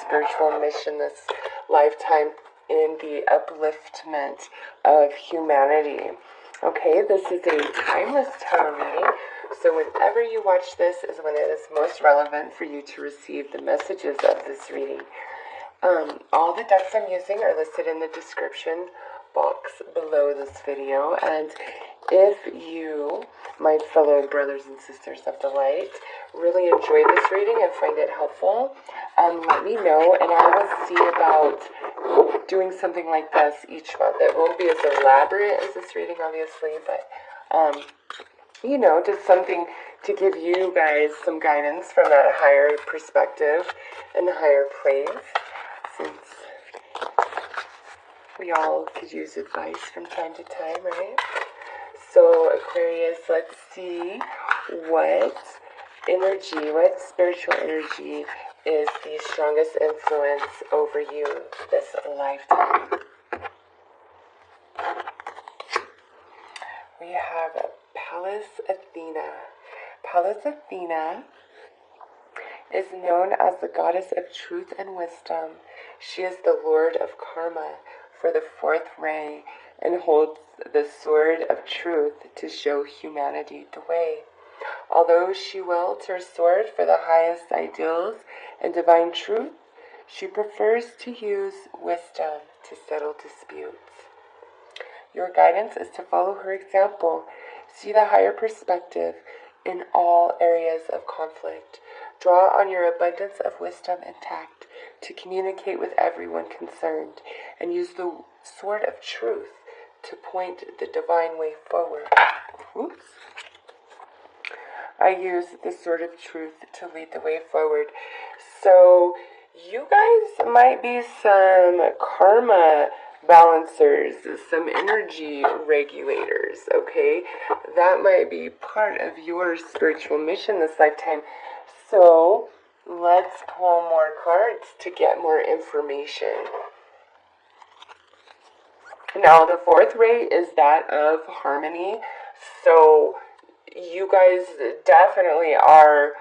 spiritual mission this lifetime in the upliftment of humanity. Okay, this is a timeless tarot reading, so whenever you watch this is when it is most relevant for you to receive the messages of this reading. All the decks I'm using are listed in the description box below this video, and if you, my fellow brothers and sisters of the light, really enjoy this reading and find it helpful, let me know, and I will see about doing something like this each month. It won't be as elaborate as this reading, obviously, but you know, just something to give you guys some guidance from that higher perspective and higher place, since we all could use advice from time to time, right? So Aquarius, let's see what energy, what spiritual energy is the strongest influence over you this lifetime. We have Pallas Athena. Pallas Athena is known as the goddess of truth and wisdom. She is the lord of karma for the fourth ray and holds the sword of truth to show humanity the way. Although she wields her sword for the highest ideals and divine truth, she prefers to use wisdom to settle disputes. Your guidance is to follow her example. See the higher perspective in all areas of conflict. Draw on your abundance of wisdom and tact to communicate with everyone concerned, and use the sword of truth to point the divine way forward. Oops. I use the sword of truth to lead the way forward. So you guys might be some karma balancers, some energy regulators, okay? That might be part of your spiritual mission this lifetime. So let's pull more cards to get more information. Now, the fourth ray is that of harmony. So you guys definitely are,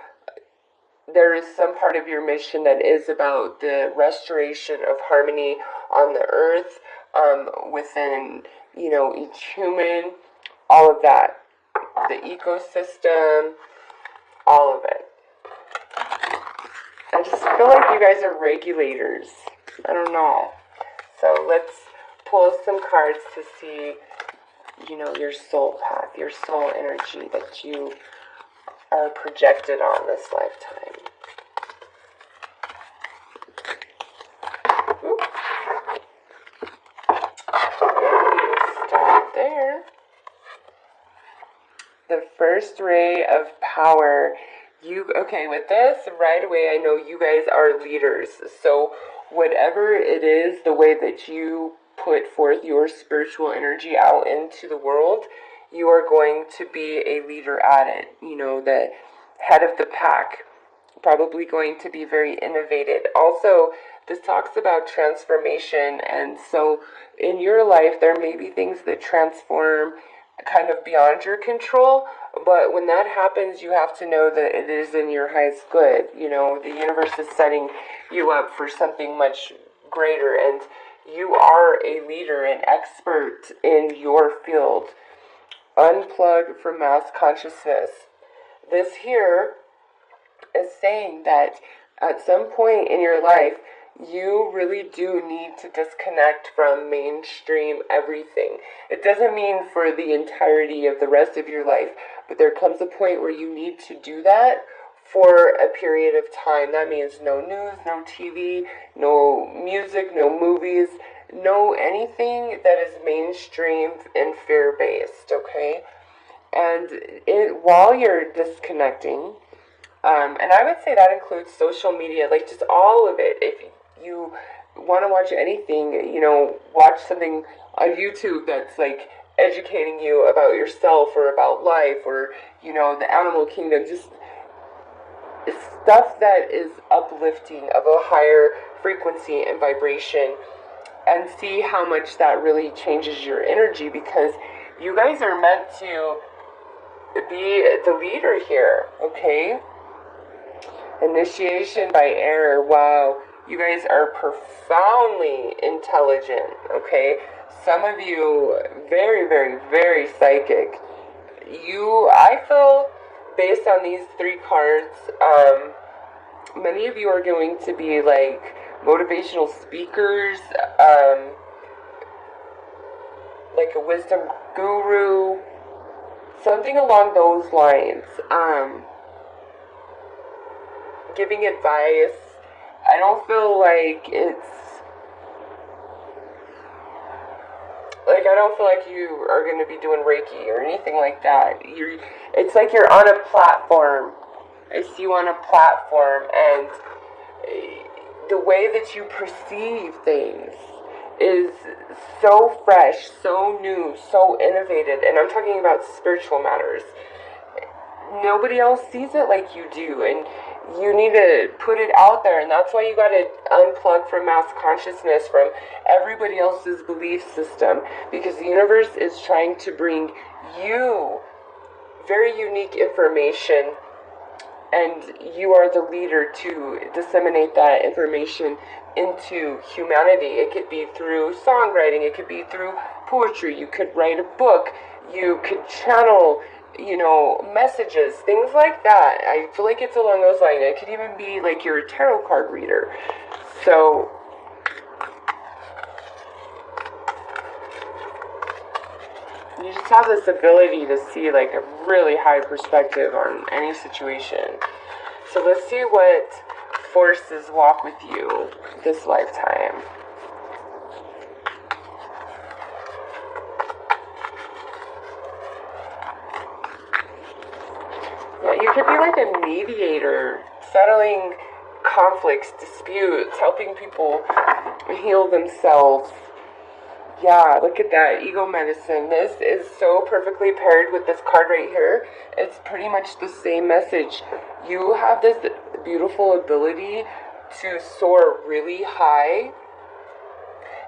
there is some part of your mission that is about the restoration of harmony on the earth, within, you know, each human, all of that, the ecosystem, all of it. I just feel like you guys are regulators. I don't know. So let's pull some cards to see, you know, your soul path, your soul energy that you are projected on this lifetime. Start there. The first ray of power. Okay, with this, right away, I know you guys are leaders. So whatever it is, the way that you put forth your spiritual energy out into the world, you are going to be a leader at it. You know, the head of the pack, probably going to be very innovative. Also, this talks about transformation, and so in your life, there may be things that transform kind of beyond your control, but when that happens, you have to know that it is in your highest good. You know, the universe is setting you up for something much greater, and you are a leader, an expert in your field. Unplug from mass consciousness. This here is saying that at some point in your life, you really do need to disconnect from mainstream everything. It doesn't mean for the entirety of the rest of your life, but there comes a point where you need to do that for a period of time. That means no news, no TV, no music, no movies, no anything that is mainstream and fear-based, okay? And while you're disconnecting, and I would say that includes social media, like just all of it. If you want to watch anything, you know, watch something on YouTube that's like educating you about yourself or about life or, you know, the animal kingdom, just stuff that is uplifting of a higher frequency and vibration, and see how much that really changes your energy, because you guys are meant to be the leader here, okay? Initiation by error. Wow. You guys are profoundly intelligent, okay? Some of you, very, very, very psychic. I feel, based on these three cards, many of you are going to be like motivational speakers, like a wisdom guru, something along those lines. Giving advice. I don't feel like I don't feel like you are going to be doing Reiki or anything like that. It's like you're on a platform. I see you on a platform, and the way that you perceive things is so fresh, so new, so innovative. And I'm talking about spiritual matters. Nobody else sees it like you do, and you need to put it out there. And that's why you got to unplug from mass consciousness, from everybody else's belief system, because the universe is trying to bring you very unique information, and you are the leader to disseminate that information into humanity. It could be through songwriting, it could be through poetry, you could write a book, you could channel, messages, things like that. I feel like it's along those lines. It could even be like you're a tarot card reader. So you just have this ability to see like a really high perspective on any situation. So let's see what forces walk with you this lifetime. Yeah, you could be like a mediator, settling conflicts, disputes, helping people heal themselves. Yeah, look at that, ego medicine. This is so perfectly paired with this card right here. It's pretty much the same message. You have this beautiful ability to soar really high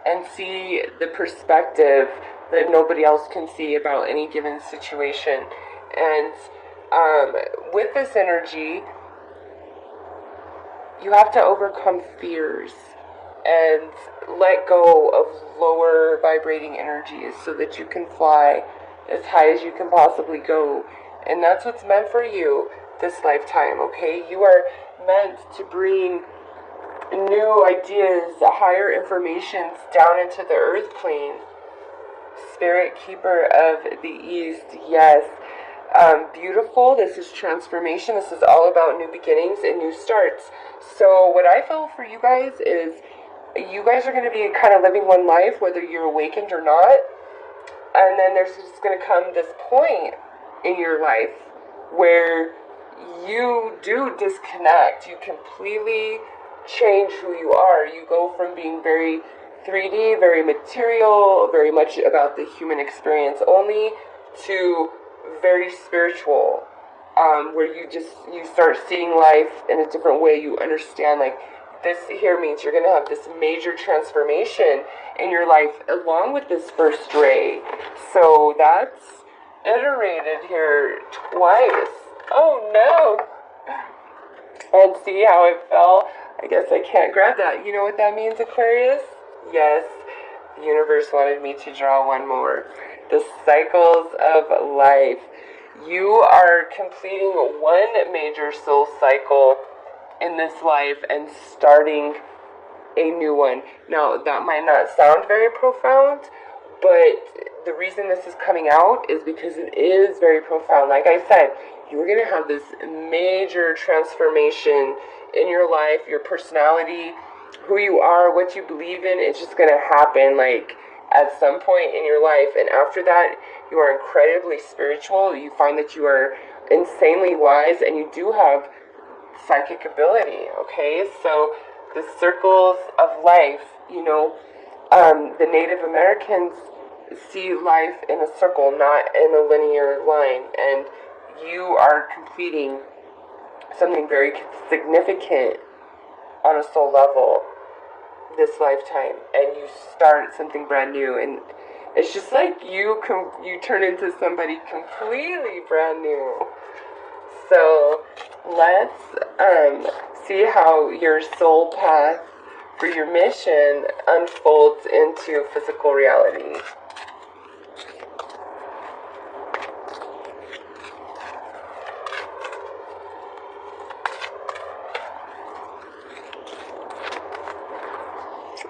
and see the perspective that nobody else can see about any given situation. And with this energy, you have to overcome fears and let go of lower vibrating energies so that you can fly as high as you can possibly go. And that's what's meant for you this lifetime, okay? You are meant to bring new ideas, higher informations down into the earth plane. Spirit keeper of the East, yes. Beautiful. This is transformation. This is all about new beginnings and new starts. So what I feel for you guys is you guys are going to be kind of living one life, whether you're awakened or not. And then there's just going to come this point in your life where you do disconnect. You completely change who you are. You go from being very 3D, very material, very much about the human experience only, to very spiritual, where you start seeing life in a different way. You understand, like, this here means you're going to have this major transformation in your life along with this first ray. So that's iterated here twice. Oh no! And see how it fell? I guess I can't grab that. You know what that means, Aquarius? Yes, the universe wanted me to draw one more. The cycles of life. You are completing one major soul cycle in this life and starting a new one. Now, that might not sound very profound, but the reason this is coming out is because it is very profound. Like I said, you're going to have this major transformation in your life, your personality, who you are, what you believe in. It's just going to happen like at some point in your life. And after that, you are incredibly spiritual. You find that you are insanely wise, and you do have psychic ability, okay? So the circles of life, the Native Americans see life in a circle, not in a linear line, and you are completing something very significant on a soul level this lifetime, and you start something brand new, and it's just like you turn into somebody completely brand new. So let's see how your soul path for your mission unfolds into physical reality.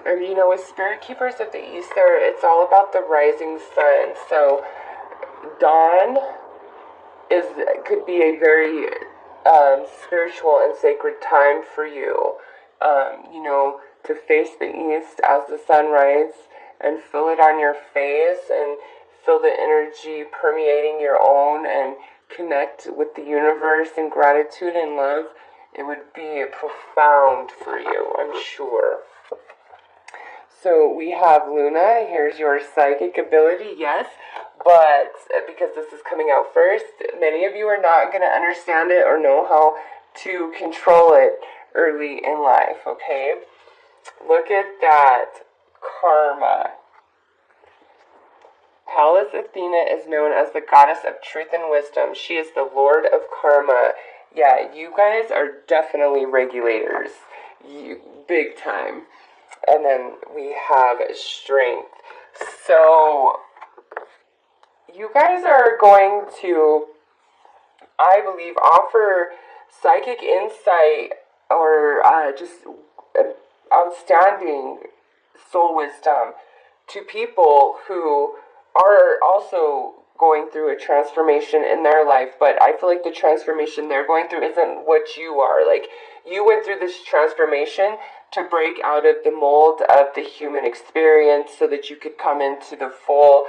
And you know, with Spirit Keepers of the East, it's all about the rising sun. So dawn could be a very spiritual and sacred time for you. You know, to face the east as the sun rises and feel it on your face and feel the energy permeating your own and connect with the universe in gratitude and love. It would be profound for you, I'm sure. So we have Luna. Here's your psychic ability, yes. But because this is coming out first, many of you are not going to understand it or know how to control it early in life, okay? Look at that. Karma. Pallas Athena is known as the goddess of truth and wisdom. She is the lord of karma. Yeah, you guys are definitely regulators. Big time. And then we have strength. So you guys are going to, I believe, offer psychic insight or just outstanding soul wisdom to people who are also going through a transformation in their life. But I feel like the transformation they're going through isn't what you are. Like, you went through this transformation to break out of the mold of the human experience so that you could come into the full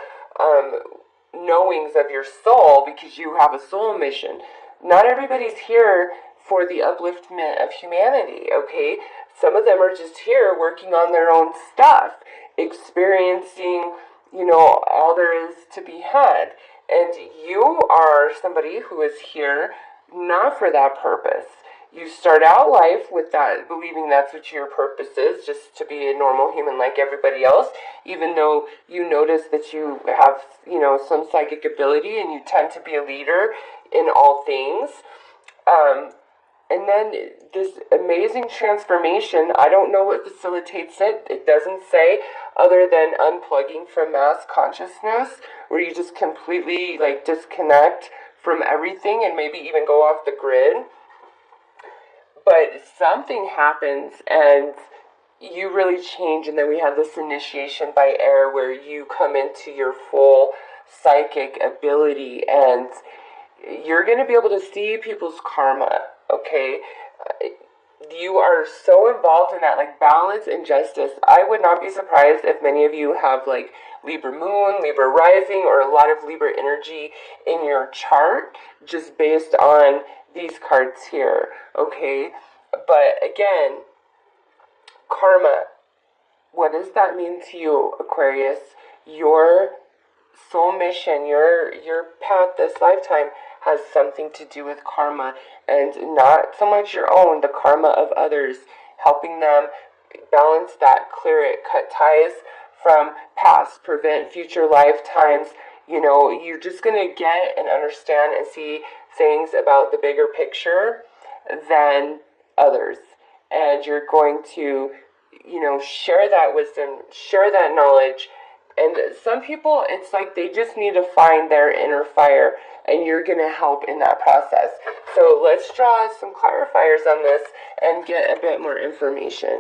knowings of your soul, because you have a soul mission. Not everybody's here for the upliftment of humanity, okay? Some of them are just here working on their own stuff, experiencing, you know, all there is to be had. And you are somebody who is here not for that purpose. You start out life with that, believing that's what your purpose is, just to be a normal human like everybody else, even though you notice that you have, you know, some psychic ability and you tend to be a leader in all things. And then this amazing transformation, I don't know what facilitates it. It doesn't say, other than unplugging from mass consciousness, where you just completely like disconnect from everything and maybe even go off the grid. But something happens and you really change, and then we have this initiation by air where you come into your full psychic ability and you're going to be able to see people's karma, okay? You are so involved in that, like balance and justice. I would not be surprised if many of you have like Libra moon, Libra rising, or a lot of Libra energy in your chart just based on these cards here, okay? But again, karma, what does that mean to you, Aquarius? Your soul mission, your path this lifetime has something to do with karma, and not so much your own, the karma of others, helping them balance that, clear it, cut ties from past, prevent future lifetimes. You know, you're just going to get and understand and see things about the bigger picture than others. And you're going to, you know, share that wisdom, share that knowledge. And some people, it's like they just need to find their inner fire, and you're going to help in that process. So let's draw some clarifiers on this and get a bit more information.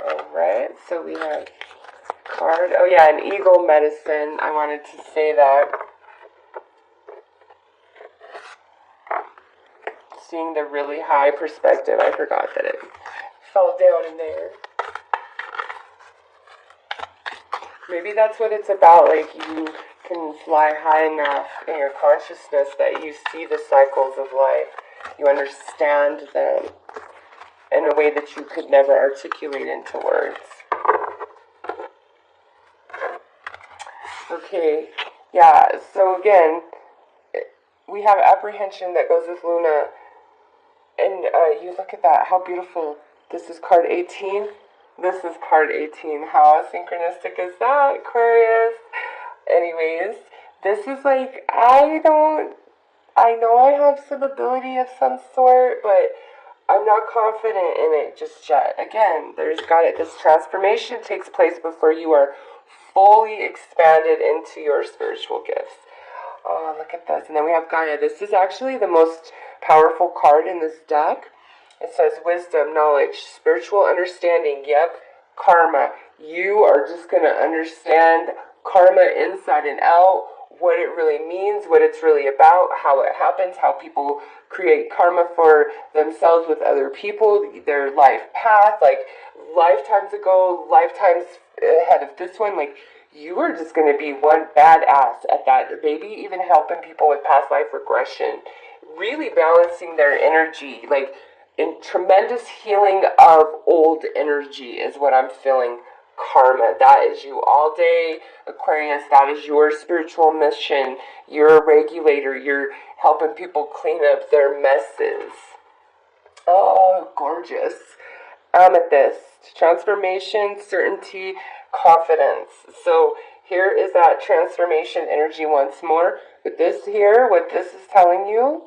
Alright, so we have card. Oh yeah, an eagle medicine. I wanted to say that. Seeing the really high perspective, I forgot that it fell down in there. Maybe that's what it's about, like you can fly high enough in your consciousness that you see the cycles of life. You understand them in a way that you could never articulate into words. Okay, yeah, so again, we have apprehension that goes with Luna. And you look at that, how beautiful. This is card 18. This is card 18. How synchronistic is that, Aquarius? Anyways, this is like, I don't I know I have some ability of some sort, but I'm not confident in it just yet. Again, this transformation takes place before you are fully expanded into your spiritual gifts. Oh, look at this. And then we have Gaia. This is actually the most powerful card in this deck. It says wisdom, knowledge, spiritual understanding. Yep, karma. You are just going to understand karma inside and out, what it really means, what it's really about, how it happens, how people create karma for themselves with other people, their life path, like lifetimes ago, lifetimes ahead of this one, like you are just going to be one badass at that, maybe even helping people with past life regression, really balancing their energy, like in tremendous healing of old energy is what I'm feeling. Karma, that is you all day, Aquarius. That is your spiritual mission. You're a regulator. You're helping people clean up their messes. Oh, gorgeous. Amethyst, transformation, certainty, confidence. So here is that transformation energy once more. With this here, what this is telling you,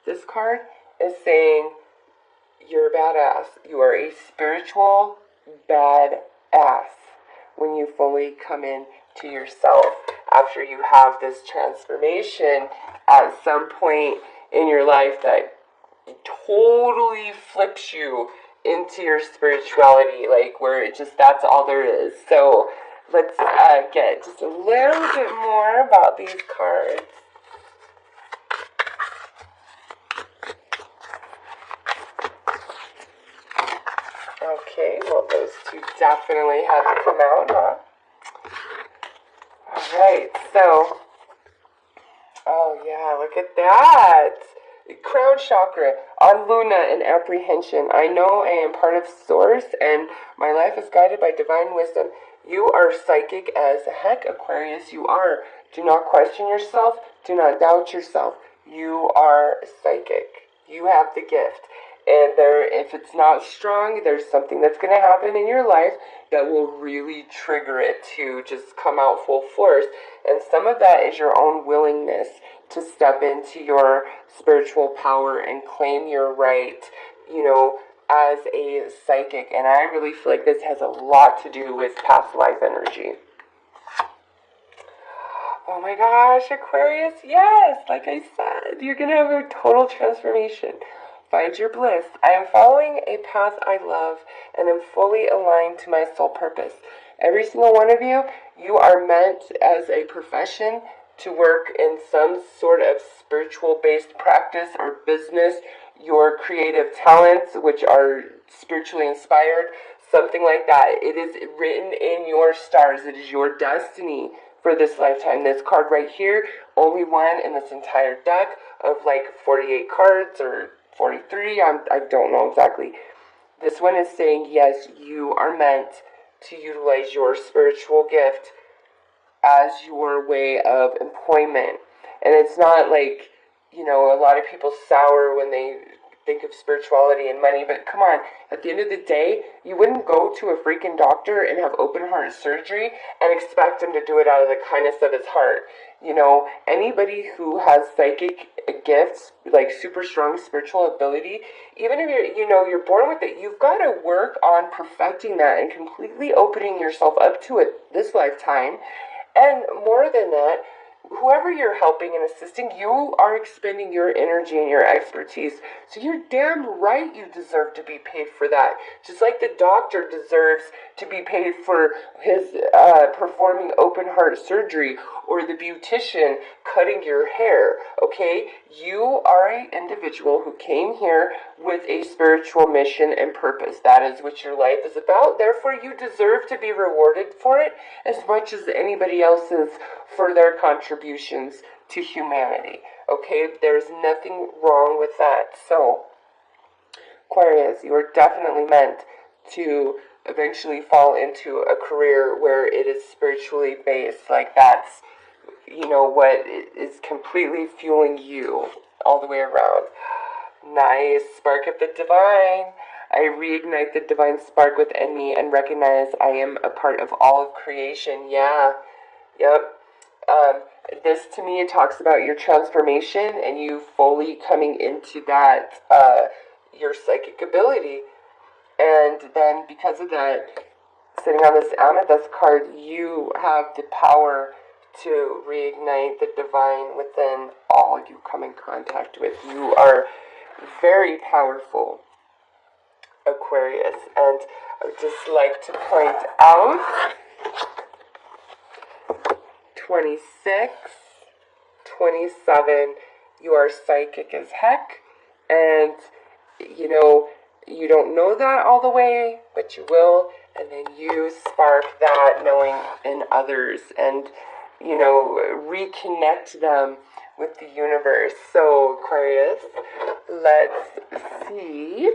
this card is saying you're a badass. You are a spiritual badass when you fully come in to yourself after you have this transformation at some point in your life that totally flips you into your spirituality, like where it just, that's all there is. So let's get just a little bit more about these cards. Okay, well those two definitely had to come out, huh? Alright, so, oh yeah, look at that! Crown chakra, on Luna and apprehension. I know I am part of Source and my life is guided by divine wisdom. You are psychic as heck, Aquarius, you are. Do not question yourself, do not doubt yourself. You are psychic. You have the gift. And if it's not strong, there's something that's going to happen in your life that will really trigger it to just come out full force. And some of that is your own willingness to step into your spiritual power and claim your right, as a psychic. And I really feel like this has a lot to do with past life energy. Oh my gosh, Aquarius, yes, like I said, you're going to have a total transformation. Find your bliss. I am following a path I love and am fully aligned to my soul purpose. Every single one of you, you are meant as a profession to work in some sort of spiritual-based practice or business. Your creative talents, which are spiritually inspired, something like that. It is written in your stars. It is your destiny for this lifetime. This card right here, only one in this entire deck of like 48 cards or 43, I don't know exactly. This one is saying, yes, you are meant to utilize your spiritual gift as your way of employment. And it's not like, a lot of people sour when they think of spirituality and money, but come on, at the end of the day, you wouldn't go to a freaking doctor and have open heart surgery and expect him to do it out of the kindness of his heart. Anybody who has psychic gifts, like super strong spiritual ability, even if you're born with it, you've got to work on perfecting that and completely opening yourself up to it this lifetime. And more than that, whoever you're helping and assisting, you are expending your energy and your expertise. So you're damn right you deserve to be paid for that. Just like the doctor deserves to be paid for his performing open heart surgery, or the beautician cutting your hair, okay? You are an individual who came here with a spiritual mission and purpose. That is what your life is about. Therefore, you deserve to be rewarded for it as much as anybody else is for their contributions to humanity. Okay, there's nothing wrong with that. So, Aquarius, you are definitely meant to eventually fall into a career where it is spiritually based. Like that's, what is completely fueling you all the way around. Nice. Spark of the divine. I reignite the divine spark within me and recognize I am a part of all of creation. Yeah. Yep. this to me, it talks about your transformation and you fully coming into that, your psychic ability. And then because of that, sitting on this amethyst card, you have the power to reignite the divine within all you come in contact with. You are very powerful, Aquarius. And I would just like to point out 26, 27, you are psychic as heck. And, you know, you don't know that all the way, but you will. And then you spark that knowing in others and, you know, reconnect them with the universe. So, Aquarius, let's see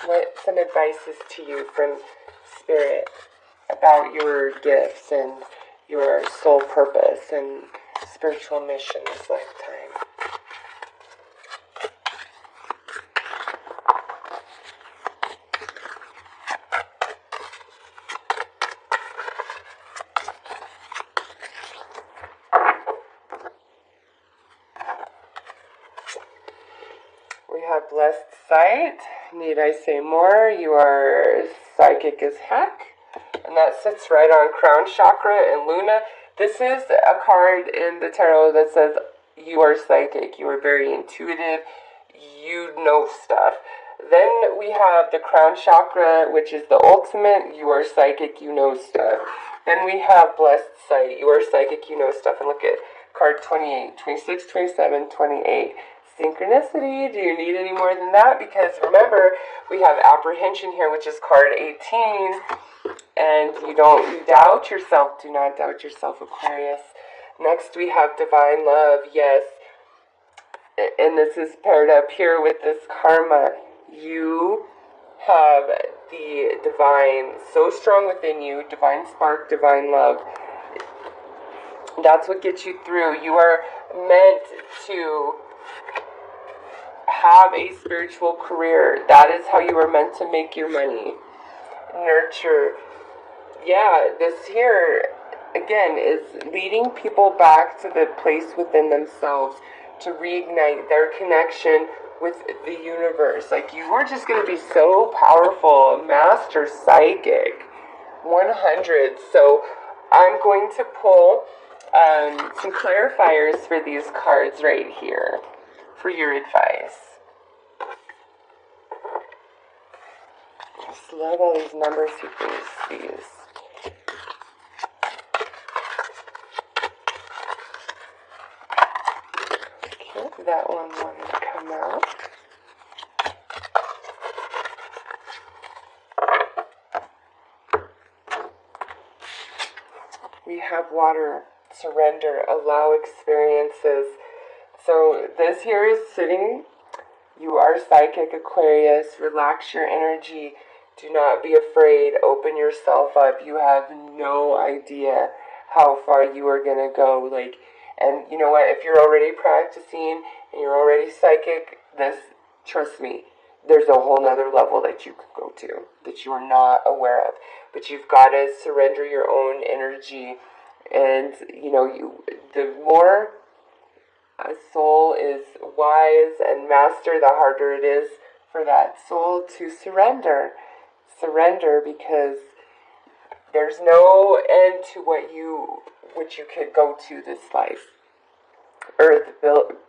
what some advice is to you from Spirit about your gifts and your soul purpose and spiritual mission this lifetime. We have blessed sight. Need I say more? You are psychic as heck. And that sits right on crown chakra and Luna. This is a card in the tarot that says you are psychic. You are very intuitive. You know stuff. Then we have the crown chakra, which is the ultimate. You are psychic. You know stuff. Then we have blessed sight. You are psychic. You know stuff. And look at card 28, 26, 27, 28. Synchronicity. Do you need any more than that? Because remember, we have apprehension here, which is card 18. And you doubt yourself. Do not doubt yourself, Aquarius. Next, we have divine love. Yes. And this is paired up here with this karma. You have the divine so strong within you. Divine spark, divine love. That's what gets you through. You are meant to have a spiritual career. That is how you are meant to make your money. Nurture. Yeah, this here, again, is leading people back to the place within themselves to reignite their connection with the universe. Like, you are just going to be so powerful, master psychic, 100. So I'm going to pull some clarifiers for these cards right here for your advice. Just love all these numbers you can see. Okay, that one wanted to come out. We have water, surrender, allow experiences. So this here is sitting. You are psychic, Aquarius. Relax your energy. Do not be afraid. Open yourself up. You have no idea how far you are going to go. And you know what? If you're already practicing and you're already psychic, trust me, there's a whole nother level that you could go to that you are not aware of. But you've got to surrender your own energy. And, the more a soul is wise and master, the harder it is for that soul to surrender. Surrender, because there's no end to what you could go to this life. Earth,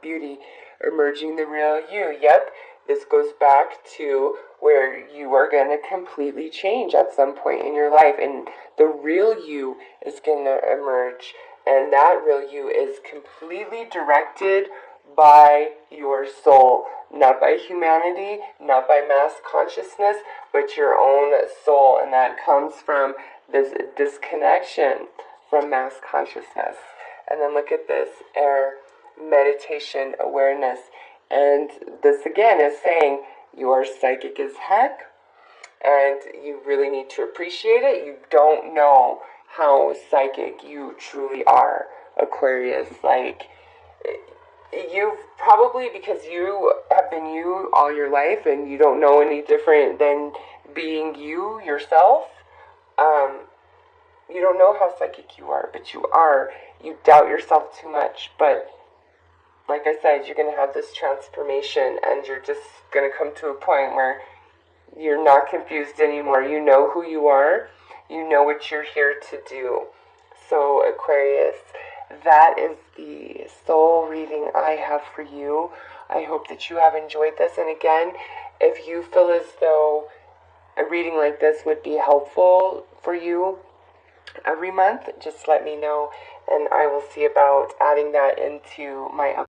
beauty, emerging the real you. Yep, this goes back to where you are going to completely change at some point in your life. And the real you is going to emerge. And that real you is completely directed by your soul. Not by humanity, not by mass consciousness, but your own soul. And that comes from this disconnection from mass consciousness. And then look at this, air, meditation, awareness. And this again is saying you are psychic as heck, and you really need to appreciate it. You don't know how psychic you truly are, Aquarius. You've probably, because you have been you all your life and you don't know any different than being you yourself, you don't know how psychic you are, but you are. You doubt yourself too much, but like I said, you're going to have this transformation, and you're just going to come to a point where you're not confused anymore. You know who you are. You know what you're here to do. So, Aquarius, that is the soul reading I have for you. I hope that you have enjoyed this. And again, if you feel as though a reading like this would be helpful for you every month, just let me know, and I will see about adding that into my